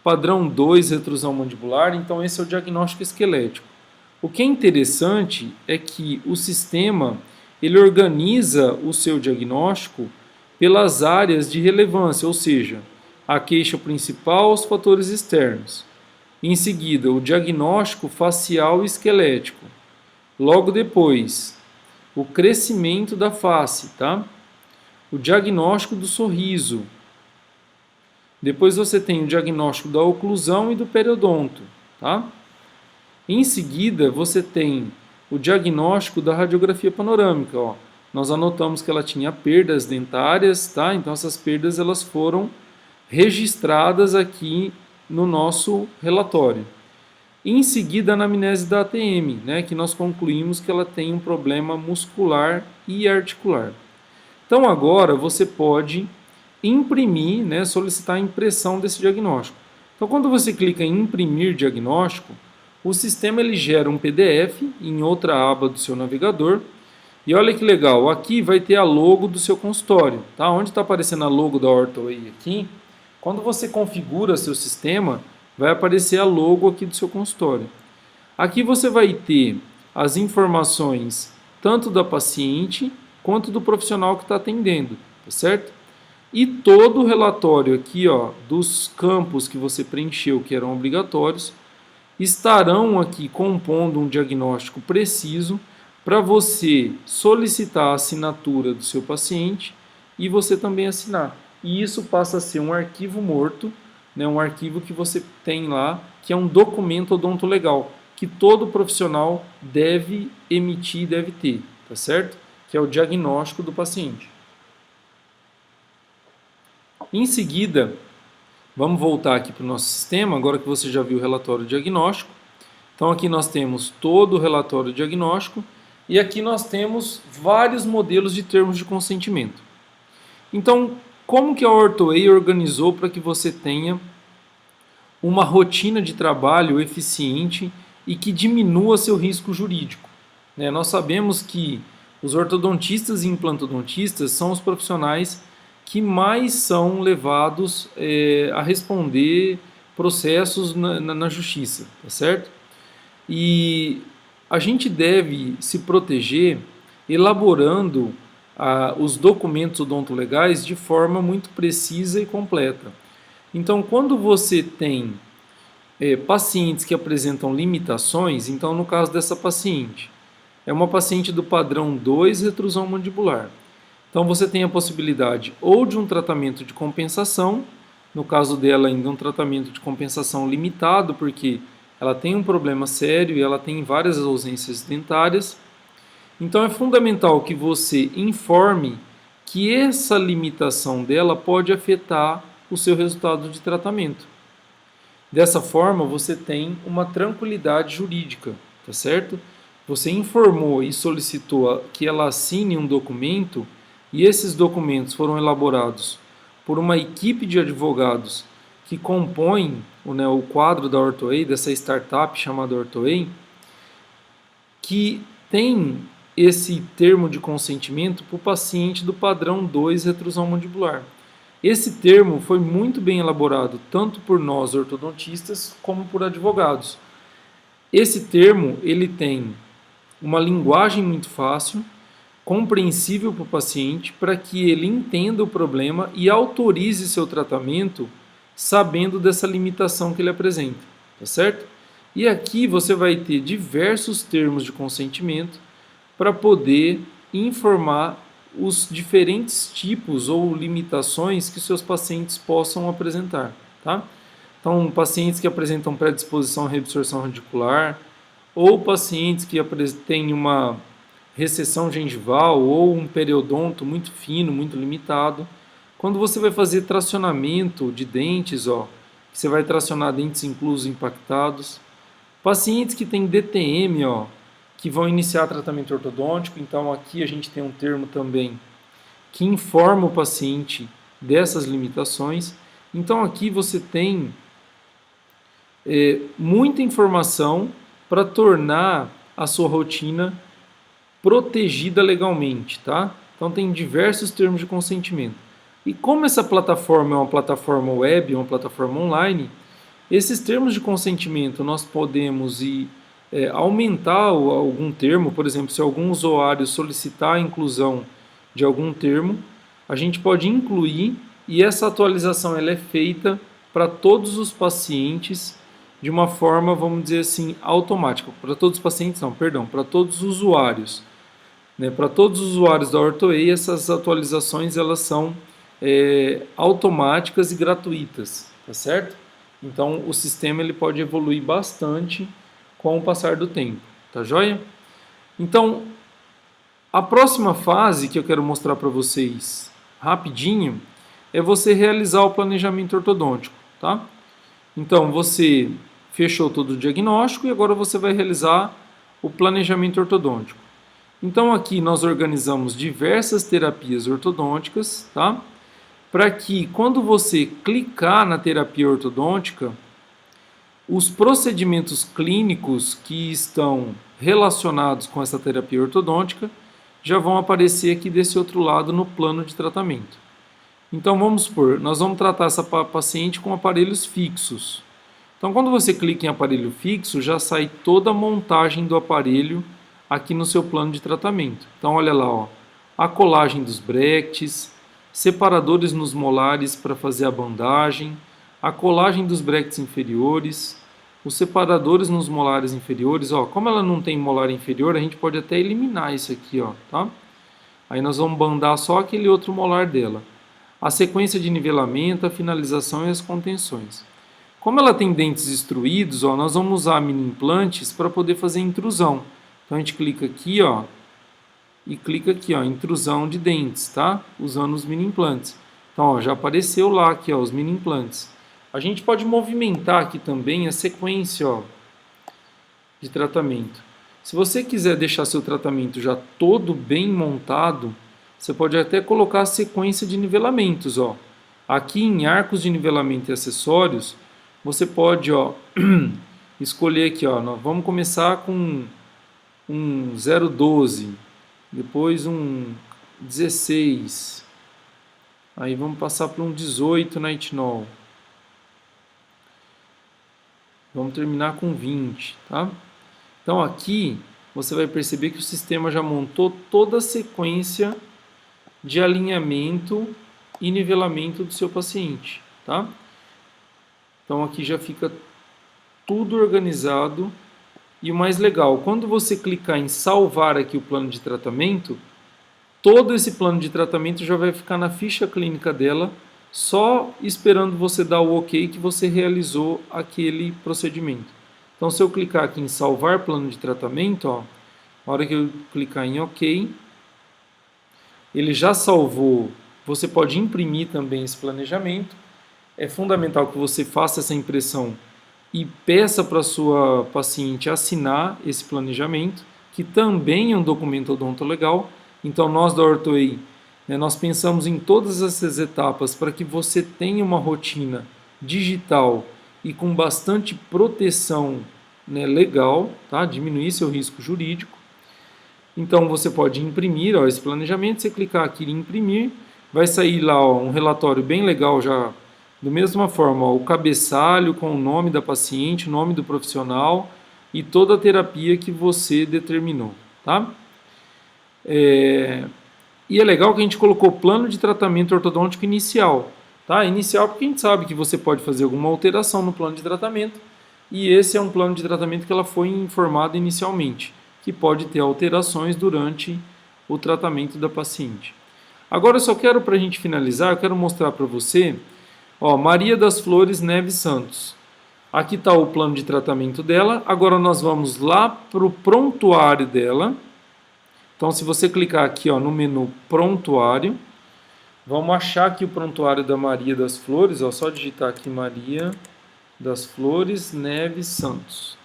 padrão 2, retrusão mandibular, então esse é o diagnóstico esquelético. O que é interessante é que o sistema ele organiza o seu diagnóstico pelas áreas de relevância, ou seja, a queixa principal, os fatores externos. Em seguida, o diagnóstico facial e esquelético. Logo depois, o crescimento da face, tá? O diagnóstico do sorriso. Depois você tem o diagnóstico da oclusão e do periodonto, tá? Em seguida, você tem o diagnóstico da radiografia panorâmica. Ó. Nós anotamos que ela tinha perdas dentárias, tá? Então essas perdas elas foram registradas aqui no nosso relatório. Em seguida, a anamnese da ATM, né, que nós concluímos que ela tem um problema muscular e articular. Então agora você pode imprimir, né, solicitar a impressão desse diagnóstico. Então quando você clica em imprimir diagnóstico, o sistema ele gera um PDF em outra aba do seu navegador. E olha que legal, aqui vai ter a logo do seu consultório, tá? Onde está aparecendo a logo da OrthoWay aqui, quando você configura seu sistema, vai aparecer a logo aqui do seu consultório. Aqui você vai ter as informações tanto da paciente quanto do profissional que está atendendo, tá certo? E todo o relatório aqui, ó, dos campos que você preencheu que eram obrigatórios, estarão aqui compondo um diagnóstico preciso para você solicitar a assinatura do seu paciente e você também assinar. E isso passa a ser um arquivo morto, né, um arquivo que você tem lá, que é um documento odontolegal, que todo profissional deve emitir e deve ter, tá certo? Que é o diagnóstico do paciente. Em seguida, vamos voltar aqui para o nosso sistema, agora que você já viu o relatório diagnóstico. Então aqui nós temos todo o relatório diagnóstico e aqui nós temos vários modelos de termos de consentimento. Então, como que a OrthoWay organizou para que você tenha uma rotina de trabalho eficiente e que diminua seu risco jurídico? Nós sabemos que os ortodontistas e implantodontistas são os profissionais que mais são levados a responder processos na justiça, tá certo? E a gente deve se proteger elaborando os documentos odontolegais de forma muito precisa e completa. Então, quando você tem pacientes que apresentam limitações, então no caso dessa paciente, é uma paciente do padrão 2 retrusão mandibular. Então você tem a possibilidade ou de um tratamento de compensação, no caso dela ainda um tratamento de compensação limitado, porque ela tem um problema sério e ela tem várias ausências dentárias. Então é fundamental que você informe que essa limitação dela pode afetar o seu resultado de tratamento. Dessa forma você tem uma tranquilidade jurídica, tá certo? Você informou e solicitou que ela assine um documento e esses documentos foram elaborados por uma equipe de advogados que compõem o quadro da OrthoWay, dessa startup chamada OrthoWay, que tem esse termo de consentimento para o paciente do padrão 2 retrusão mandibular. Esse termo foi muito bem elaborado tanto por nós ortodontistas como por advogados. Esse termo ele tem uma linguagem muito fácil, compreensível para o paciente, para que ele entenda o problema e autorize seu tratamento sabendo dessa limitação que ele apresenta, tá certo? E aqui você vai ter diversos termos de consentimento para poder informar os diferentes tipos ou limitações que seus pacientes possam apresentar, tá? Então, pacientes que apresentam predisposição à reabsorção radicular, ou pacientes que têm uma recessão gengival ou um periodonto muito fino, muito limitado. Quando você vai fazer tracionamento de dentes, você vai tracionar dentes inclusos impactados. Pacientes que têm DTM, que vão iniciar tratamento ortodôntico, então aqui a gente tem um termo também que informa o paciente dessas limitações. Então aqui você tem muita informação para tornar a sua rotina protegida legalmente, tá? Então tem diversos termos de consentimento. E como essa plataforma é uma plataforma web, uma plataforma online, esses termos de consentimento nós podemos aumentar algum termo, por exemplo, se algum usuário solicitar a inclusão de algum termo, a gente pode incluir e essa atualização ela é feita para todos os pacientes de uma forma, vamos dizer assim, automática. Para todos os pacientes, não, perdão, para todos os usuários. Para todos os usuários da OrthoWay, essas atualizações elas são automáticas e gratuitas, tá certo? Então o sistema ele pode evoluir bastante com o passar do tempo, tá joia? Então, a próxima fase que eu quero mostrar para vocês rapidinho é você realizar o planejamento ortodôntico, tá? Então, você fechou todo o diagnóstico e agora você vai realizar o planejamento ortodôntico. Então, aqui nós organizamos diversas terapias ortodônticas, tá? Para que quando você clicar na terapia ortodôntica, os procedimentos clínicos que estão relacionados com essa terapia ortodôntica já vão aparecer aqui desse outro lado no plano de tratamento. Então vamos supor, nós vamos tratar essa paciente com aparelhos fixos. Então quando você clica em aparelho fixo, já sai toda a montagem do aparelho aqui no seu plano de tratamento. Então olha lá, ó, a colagem dos bractes, separadores nos molares para fazer a bandagem, a colagem dos bractes inferiores, os separadores nos molares inferiores. Ó, como ela não tem molar inferior, a gente pode até eliminar isso aqui, ó, tá? Aí nós vamos bandar só aquele outro molar dela. A sequência de nivelamento, a finalização e as contenções. Como ela tem dentes extruídos, ó, nós vamos usar mini implantes para poder fazer intrusão. Então a gente clica aqui, ó, e clica aqui, ó, intrusão de dentes, tá? Usando os mini implantes. Então, ó, já apareceu lá aqui, ó, os mini implantes. A gente pode movimentar aqui também a sequência, ó, de tratamento. Se você quiser deixar seu tratamento já todo bem montado, você pode até colocar a sequência de nivelamentos, ó. Aqui em arcos de nivelamento e acessórios, você pode, ó, escolher aqui, ó, nós vamos começar com um 0,12, depois um 16, aí vamos passar para um 18 na etinol. Vamos terminar com 20, tá? Então aqui você vai perceber que o sistema já montou toda a sequência de alinhamento e nivelamento do seu paciente, tá? Então aqui já fica tudo organizado. E o mais legal, quando você clicar em salvar aqui o plano de tratamento, todo esse plano de tratamento já vai ficar na ficha clínica dela, só esperando você dar o OK que você realizou aquele procedimento. Então, se eu clicar aqui em salvar plano de tratamento, ó, na hora que eu clicar em OK, ele já salvou. Você pode imprimir também esse planejamento. É fundamental que você faça essa impressão e peça para a sua paciente assinar esse planejamento, que também é um documento odontolegal. Então, nós da OrthoEI, nós pensamos em todas essas etapas para que você tenha uma rotina digital e com bastante proteção, legal, tá? Diminuir seu risco jurídico. Então você pode imprimir, ó, esse planejamento, você clicar aqui em imprimir, vai sair lá, ó, um relatório bem legal já, da mesma forma, ó, o cabeçalho com o nome da paciente, o nome do profissional e toda a terapia que você determinou, tá? E é legal que a gente colocou plano de tratamento ortodôntico inicial. Tá? Inicial porque a gente sabe que você pode fazer alguma alteração no plano de tratamento. E esse é um plano de tratamento que ela foi informada inicialmente, que pode ter alterações durante o tratamento da paciente. Agora eu só quero, para a gente finalizar, eu quero mostrar para você, ó, Maria das Flores Neves Santos. Aqui está o plano de tratamento dela. Agora nós vamos lá para o prontuário dela. Então, se você clicar aqui, ó, no menu Prontuário, vamos achar aqui o prontuário da Maria das Flores, ó, só digitar aqui Maria das Flores Neves Santos.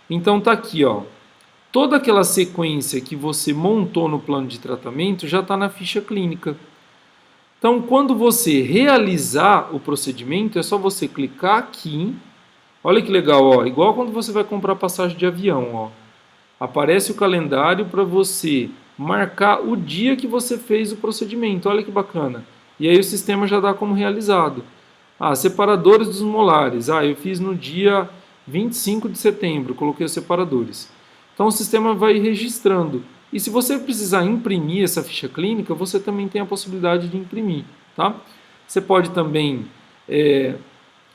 Então tá aqui, ó, toda aquela sequência que você montou no plano de tratamento já está na ficha clínica. Então, quando você realizar o procedimento, é só você clicar aqui. Olha que legal, ó, igual quando você vai comprar passagem de avião, ó. Aparece o calendário para você marcar o dia que você fez o procedimento. Olha que bacana. E aí o sistema já dá como realizado. Separadores dos molares. Eu fiz no dia 25 de setembro, coloquei os separadores. Então o sistema vai registrando. E se você precisar imprimir essa ficha clínica, você também tem a possibilidade de imprimir, tá? Você pode também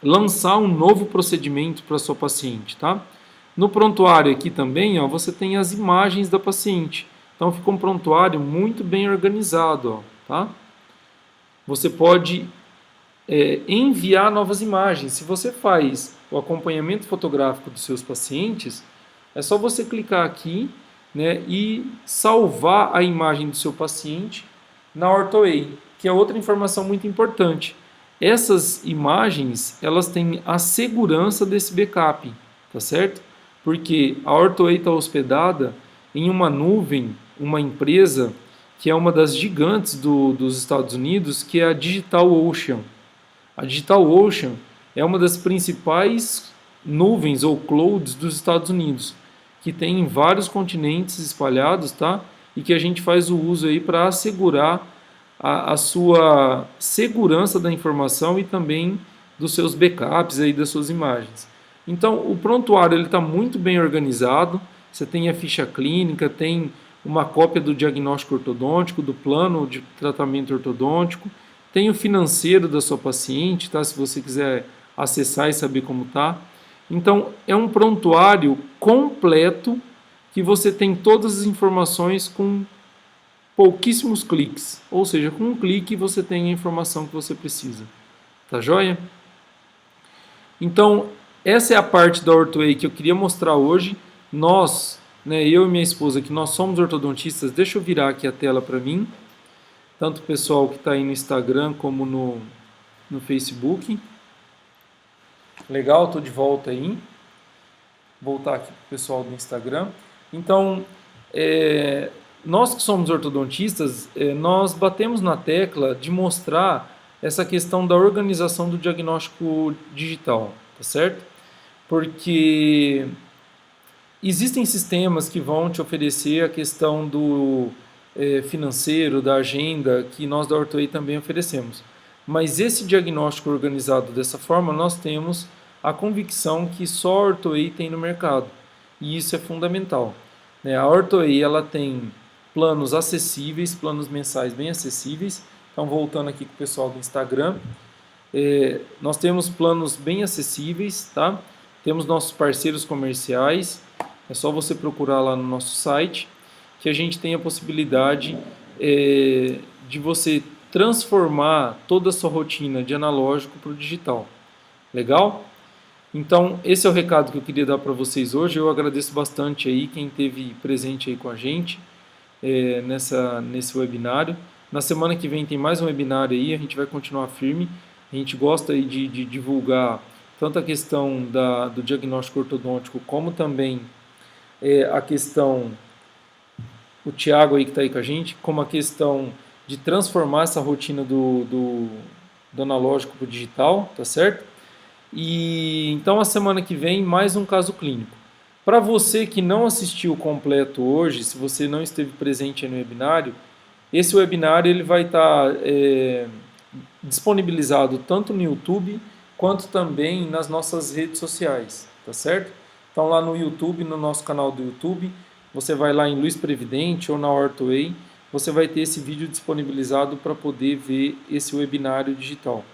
lançar um novo procedimento para a sua paciente, tá? No prontuário aqui também, ó, você tem as imagens da paciente. Então fica um prontuário muito bem organizado, ó, tá? Você pode enviar novas imagens. Se você faz o acompanhamento fotográfico dos seus pacientes, É só você clicar aqui, né, e salvar a imagem do seu paciente na OrthoWay, que é outra informação muito importante. Essas imagens, elas têm a segurança desse backup, tá certo? Porque a OrthoWay está hospedada em uma nuvem, uma empresa que é uma das gigantes dos Estados Unidos, que é a DigitalOcean. A DigitalOcean é uma das principais nuvens ou clouds dos Estados Unidos, que tem em vários continentes espalhados, tá? E que a gente faz o uso aí para assegurar a sua segurança da informação e também dos seus backups aí das suas imagens. Então, o prontuário ele está muito bem organizado. Você tem a ficha clínica, tem uma cópia do diagnóstico ortodôntico, do plano de tratamento ortodôntico, tem o financeiro da sua paciente, tá? Se você quiser acessar e saber como tá. Então, é um prontuário completo que você tem todas as informações com pouquíssimos cliques. Ou seja, com um clique você tem a informação que você precisa. Tá joia? Então, essa é a parte da OrthoWay que eu queria mostrar hoje. Nós, né, eu e minha esposa, que nós somos ortodontistas, deixa eu virar aqui a tela para mim. Tanto o pessoal que está aí no Instagram como no Facebook. Legal, estou de volta aí. Voltar aqui para o pessoal do Instagram. Então, nós que somos ortodontistas, nós batemos na tecla de mostrar essa questão da organização do diagnóstico digital, tá certo? Porque existem sistemas que vão te oferecer a questão do financeiro, da agenda, que nós da OrthoWay também oferecemos. Mas esse diagnóstico organizado dessa forma, nós temos a convicção que só a OrthoWay tem no mercado. E isso é fundamental. A OrthoWay ela tem planos acessíveis, planos mensais bem acessíveis. Então, voltando aqui com o pessoal do Instagram, nós temos planos bem acessíveis, tá? Temos nossos parceiros comerciais, é só você procurar lá no nosso site, que a gente tem a possibilidade de você transformar toda a sua rotina de analógico para o digital. Legal? Então, esse é o recado que eu queria dar para vocês hoje. Eu agradeço bastante aí quem esteve presente aí com a gente nesse webinário. Na semana que vem tem mais um webinário aí, a gente vai continuar firme. A gente gosta aí de divulgar tanto a questão do diagnóstico ortodôntico, como também a questão, o Thiago aí que está aí com a gente, como a questão de transformar essa rotina do analógico para o digital, tá certo? E então a semana que vem mais um caso clínico. Para você que não assistiu o completo hoje, se você não esteve presente no webinário, esse webinário ele vai estar disponibilizado tanto no YouTube quanto também nas nossas redes sociais, tá certo? Então lá no YouTube, no nosso canal do YouTube, você vai lá em Luiz Previdente ou na OrthoWay, você vai ter esse vídeo disponibilizado para poder ver esse webinário digital.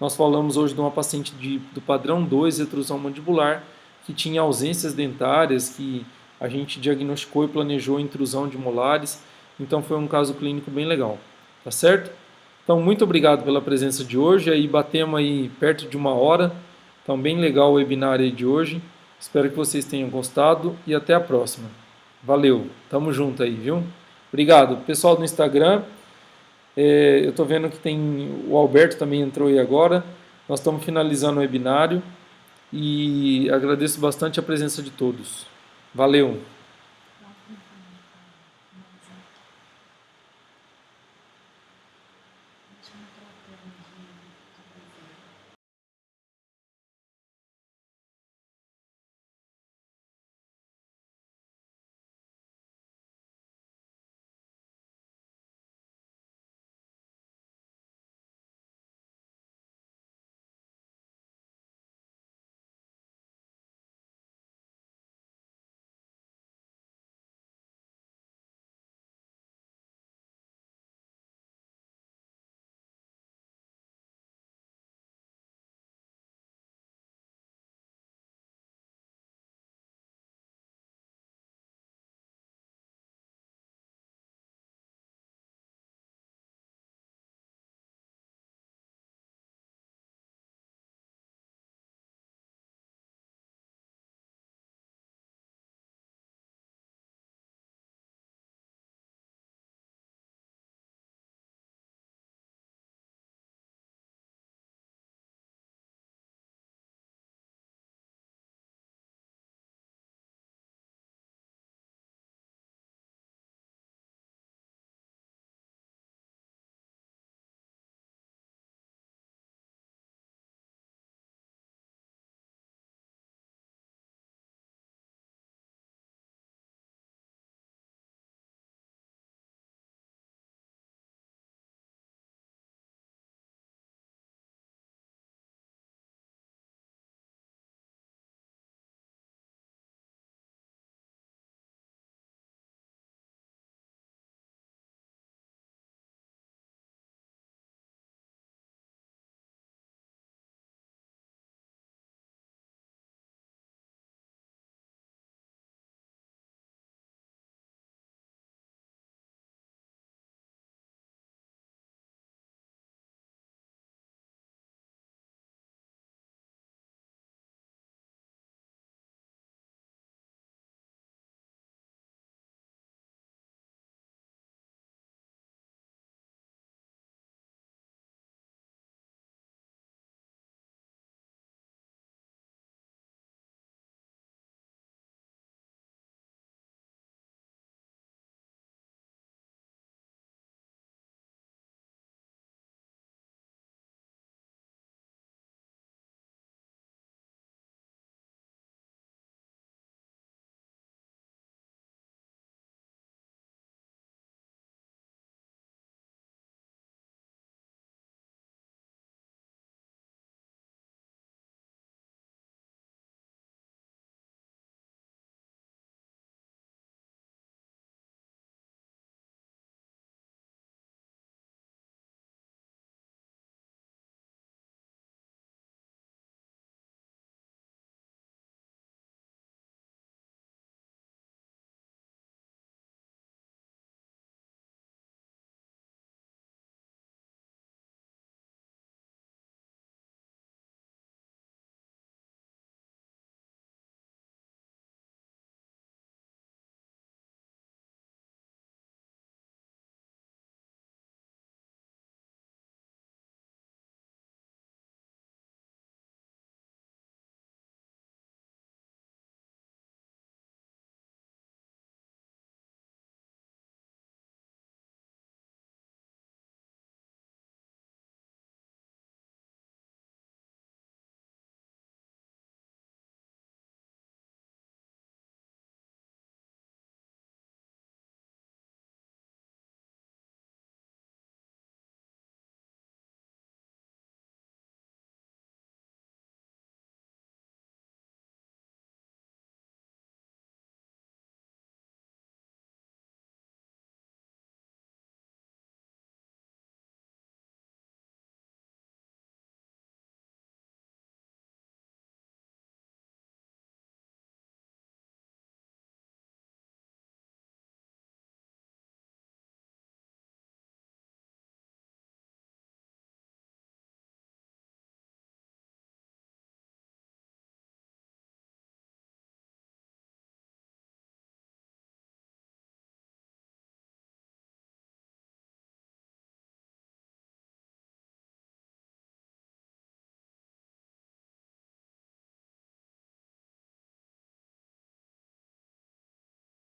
Nós falamos hoje de uma paciente do padrão 2, retrusão mandibular, que tinha ausências dentárias, que a gente diagnosticou e planejou intrusão de molares. Então foi um caso clínico bem legal, tá certo? Então muito obrigado pela presença de hoje, aí batemos aí perto de 1 hora, então bem legal o webinar aí de hoje. Espero que vocês tenham gostado e até a próxima. Valeu, tamo junto aí, viu? Obrigado. Pessoal do Instagram, eu estou vendo que o Alberto também entrou aí agora. Nós estamos finalizando o webinário e agradeço bastante a presença de todos. Valeu!